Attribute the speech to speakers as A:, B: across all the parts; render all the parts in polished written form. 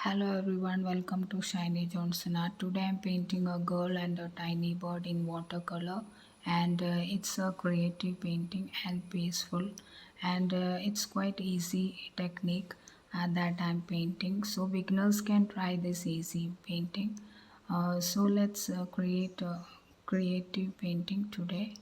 A: Hello everyone, welcome to Shinyjohnsonart. Today I'm painting a girl and a tiny bird in watercolor, and it's a creative painting and peaceful, and it's quite easy technique that I'm painting, so beginners can try this easy painting. So let's create a creative painting today.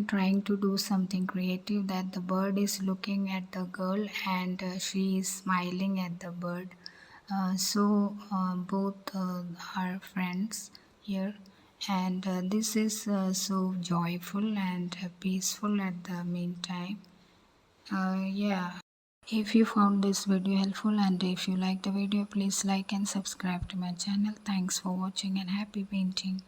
A: trying to do something creative, that the bird is looking at the girl and she is smiling at the bird. Both are friends here, and this is so joyful and peaceful at the meantime. Yeah. If you found this video helpful and if you like the video, please like and subscribe to my channel. Thanks for watching and happy painting.